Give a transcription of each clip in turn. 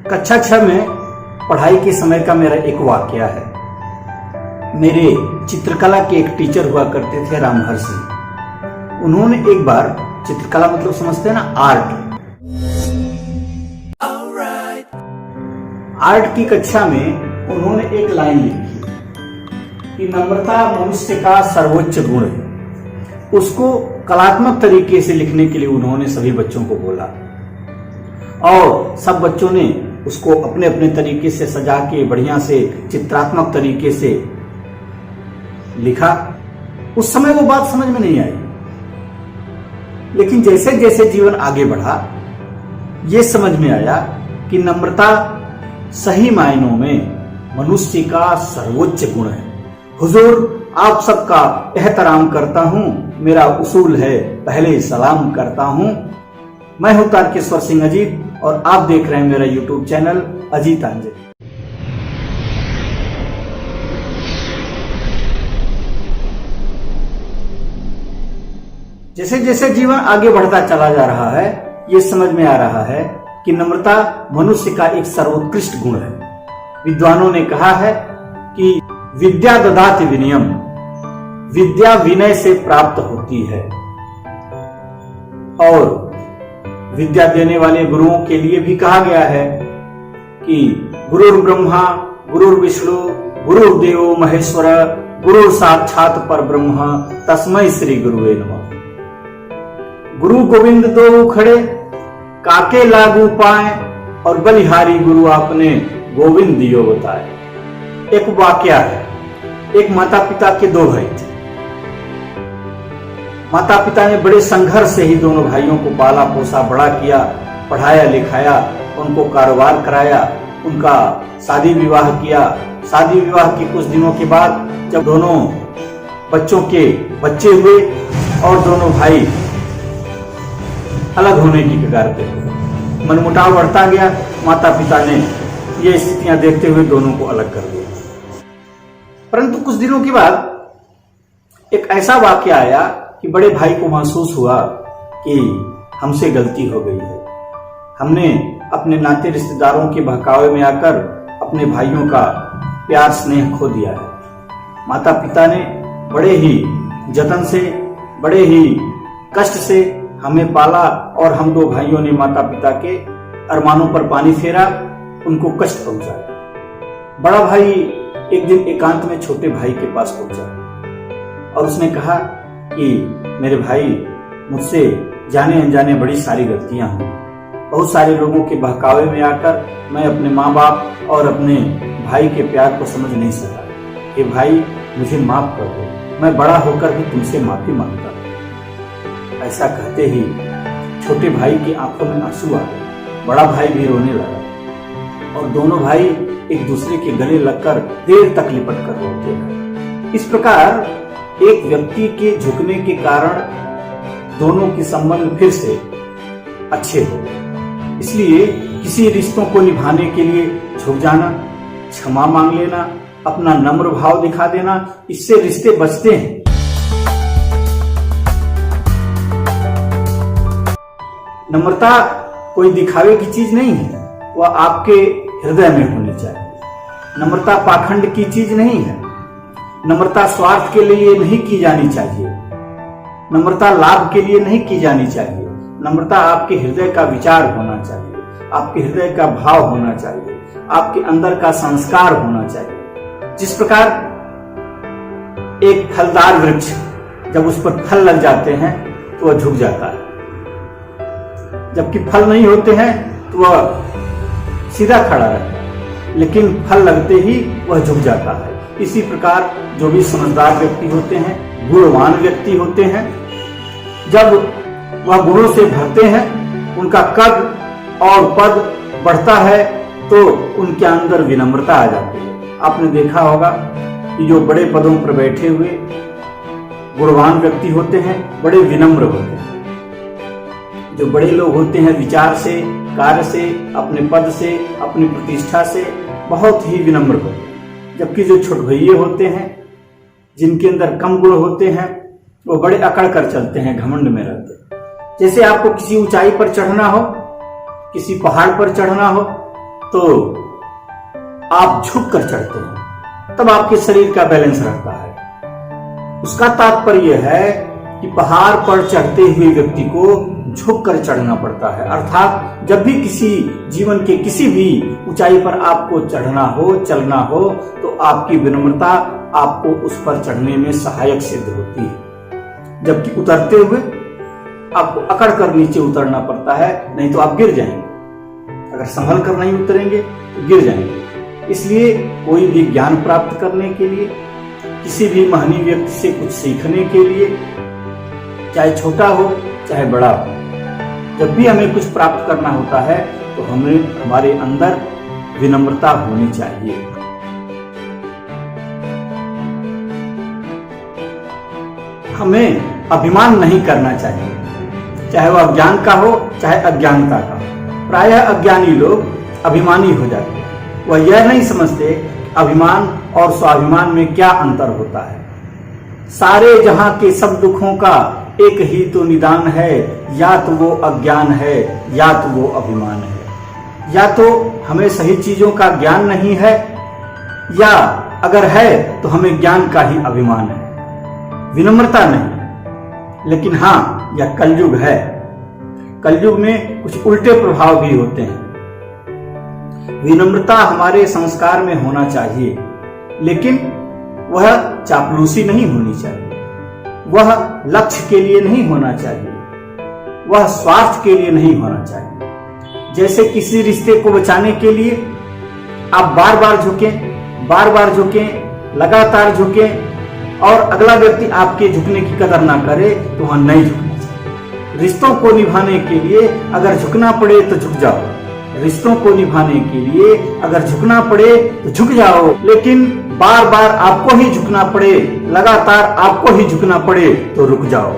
कक्षा 6 में पढ़ाई के समय का मेरा एक वाकया है। मेरे चित्रकला के एक टीचर हुआ करते थे, रामहर सिंह। उन्होंने एक बार, चित्रकला मतलब समझते हैं ना, आर्ट की कक्षा में उन्होंने एक लाइन लिखी कि नम्रता मनुष्य का सर्वोच्च गुण है। उसको कलात्मक तरीके से लिखने के लिए उन्होंने सभी बच्चों को बोला और सब बच्चों ने उसको अपने अपने तरीके से सजा के बढ़िया से चित्रात्मक तरीके से लिखा। उस समय वो बात समझ में नहीं आई, लेकिन जैसे जैसे जीवन आगे बढ़ा ये समझ में आया कि नम्रता सही मायनों में मनुष्य का सर्वोच्च गुण है। हुजूर, आप सबका एहतराम करता हूं, मेरा उसूल है पहले सलाम करता हूं। मैं हूं तारकेश्वर सिंह अजीत और आप देख रहे हैं मेरा यूट्यूब चैनल अजीत अंजलि। जैसे जैसे जीवन आगे बढ़ता चला जा रहा है ये समझ में आ रहा है कि नम्रता मनुष्य का एक सर्वोत्कृष्ट गुण है। विद्वानों ने कहा है कि विद्या ददाति विनयम, विद्या विनय से प्राप्त होती है। और विद्या देने वाले गुरुओं के लिए भी कहा गया है कि गुरुर् ब्रह्मा गुरुर्विष्णु गुरुर्देवो महेश्वर गुरु साक्षात परब्रह्म तस्मै श्री गुरुवे नमः। गुरु गोविंद दो खड़े काके लागू पाए और बलिहारी गुरु आपने गोविंद दियो बताए। एक वाकया है, एक माता पिता के दो भाई थे। माता पिता ने बड़े संघर्ष से ही दोनों भाइयों को पाला पोसा, बड़ा किया, पढ़ाया लिखाया, उनको कारोबार कराया, उनका शादी विवाह किया। शादी विवाह के कुछ दिनों के बाद जब दोनों बच्चों के बच्चे हुए और दोनों भाई अलग होने की कगार पे, मनमुटाव बढ़ता गया। माता पिता ने ये स्थितियां देखते हुए दोनों को अलग कर दिया। परंतु कुछ दिनों के बाद एक ऐसा वाकया आया कि बड़े भाई को महसूस हुआ कि हमसे गलती हो गई है। हमने अपने नाते रिश्तेदारों के बहकावे में आकर अपने भाइयों का प्यार स्नेह खो दिया है। माता पिता ने बड़े ही जतन से, बड़े ही कष्ट से हमें पाला और हम दो भाइयों ने माता पिता के अरमानों पर पानी फेरा, उनको कष्ट पहुंचाया। बड़ा भाई एक दिन एकांत में छोटे भाई के पास पहुंचा और उसने कहा कि मेरे भाई, मुझसे जाने अनजाने बड़ी सारी गलतियां हुई। बहुत सारे लोगों के बहकावे में आकर मैं अपने माँ बाप और अपने भाई के प्यार को समझ नहीं सका। ये भाई, मुझे माफ कर दो, मैं बड़ा होकर भी तुमसे माफी मांगता हूं। ऐसा कहते ही छोटे भाई की आंखों में आंसू आ गए। बड़ा भाई भी रोने लगा और दोनों भाई एक दूसरे के गले लगकर देर तक लिपट कर रोते हैं। इस प्रकार एक व्यक्ति के झुकने के कारण दोनों के संबंध फिर से अच्छे हो गए। इसलिए किसी रिश्तों को निभाने के लिए झुक जाना, क्षमा मांग लेना, अपना नम्र भाव दिखा देना, इससे रिश्ते बचते हैं। नम्रता कोई दिखावे की चीज नहीं है, वह आपके हृदय में होनी चाहिए। नम्रता पाखंड की चीज नहीं है। नम्रता स्वार्थ के लिए नहीं की जानी चाहिए। नम्रता लाभ के लिए नहीं की जानी चाहिए। नम्रता आपके हृदय का विचार होना चाहिए, आपके हृदय का भाव होना चाहिए, आपके अंदर का संस्कार होना चाहिए। जिस प्रकार एक फलदार वृक्ष जब उस पर फल लग जाते हैं तो वह झुक जाता है, जबकि फल नहीं होते हैं तो वह सीधा खड़ा रहता है, लेकिन फल लगते ही वह झुक जाता है। इसी प्रकार जो भी समझदार व्यक्ति होते हैं, गुणवान व्यक्ति होते हैं, जब वह गुणों से भरते हैं, उनका कद और पद बढ़ता है तो उनके अंदर विनम्रता आ जाती है। आपने देखा होगा कि जो बड़े पदों पर बैठे हुए गुणवान व्यक्ति होते हैं बड़े विनम्र होते हैं। जो बड़े लोग होते हैं विचार से, कार्य से, अपने पद से, अपनी प्रतिष्ठा से बहुत ही विनम्र होते हैं। जबकि जो छोट भैये होते हैं, जिनके अंदर कम गुण होते हैं, वो बड़े अकड़ कर चलते हैं, घमंड में रहते हैं। जैसे आपको किसी ऊंचाई पर चढ़ना हो, किसी पहाड़ पर चढ़ना हो, तो आप झुक कर चढ़ते हैं, तब आपके शरीर का बैलेंस रहता है। उसका तात्पर्य है कि पहाड़ पर चढ़ते हुए व्यक्ति को झुक कर चढ़ना पड़ता है। अर्थात जब भी किसी जीवन के किसी भी ऊंचाई पर आपको चढ़ना हो, चलना हो, तो आपकी विनम्रता आपको उस पर चढ़ने में सहायक सिद्ध होती है। जबकि उतरते हुए आपको अकड़ कर नीचे उतरना पड़ता है, नहीं तो आप गिर जाएंगे। अगर संभल कर नहीं उतरेंगे तो गिर जाएंगे। इसलिए कोई भी ज्ञान प्राप्त करने के लिए, किसी भी महनीय व्यक्ति से कुछ सीखने के लिए, चाहे छोटा हो चाहे बड़ा हो, जब भी हमें कुछ प्राप्त करना होता है तो हमें हमारे अंदर विनम्रता होनी चाहिए। हमें अभिमान नहीं करना चाहिए, चाहे वह ज्ञान का हो चाहे अज्ञानता का हो। प्रायः अज्ञानी लोग अभिमानी हो जाते हैं। वह यह नहीं समझते अभिमान और स्वाभिमान में क्या अंतर होता है। सारे जहां के सब दुखों का एक ही तो निदान है, या तो वो अज्ञान है या तो वो अभिमान है। या तो हमें सही चीजों का ज्ञान नहीं है, या अगर है तो हमें ज्ञान का ही अभिमान है, विनम्रता नहीं। लेकिन हाँ, यह कलयुग है। कलयुग में कुछ उल्टे प्रभाव भी होते हैं। विनम्रता हमारे संस्कार में होना चाहिए, लेकिन वह चापलूसी नहीं होनी चाहिए, वह लक्ष्य के लिए नहीं होना चाहिए, वह स्वार्थ के लिए नहीं होना चाहिए। जैसे किसी रिश्ते को बचाने के लिए आप बार बार झुकें, लगातार झुकें और अगला व्यक्ति आपके झुकने की कदर ना करे तो वह नहीं झुकना चाहिए। रिश्तों को निभाने के लिए अगर झुकना पड़े तो झुक जाओ, रिश्तों को निभाने के लिए अगर झुकना पड़े तो झुक जाओ। लेकिन बार बार आपको ही झुकना पड़े, लगातार आपको ही झुकना पड़े तो रुक जाओ।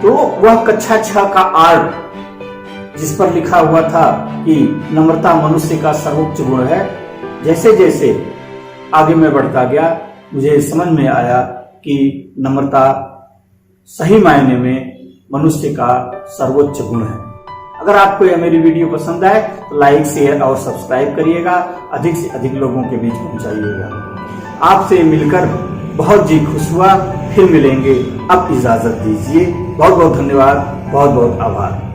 तो वह कक्षा 6 का आर्ट जिस पर लिखा हुआ था कि नम्रता मनुष्य का सर्वोच्च गुण है, जैसे जैसे आगे मैं बढ़ता गया मुझे समझ में आया कि नम्रता सही मायने में मनुष्य का सर्वोच्च गुण है। अगर आपको यह मेरी वीडियो पसंद आए तो लाइक, शेयर और सब्सक्राइब करिएगा, अधिक से अधिक लोगों के बीच पहुंचाइएगा। आपसे मिलकर बहुत जी खुश हुआ। फिर मिलेंगे, अब इजाजत दीजिए। बहुत बहुत धन्यवाद, बहुत बहुत आभार।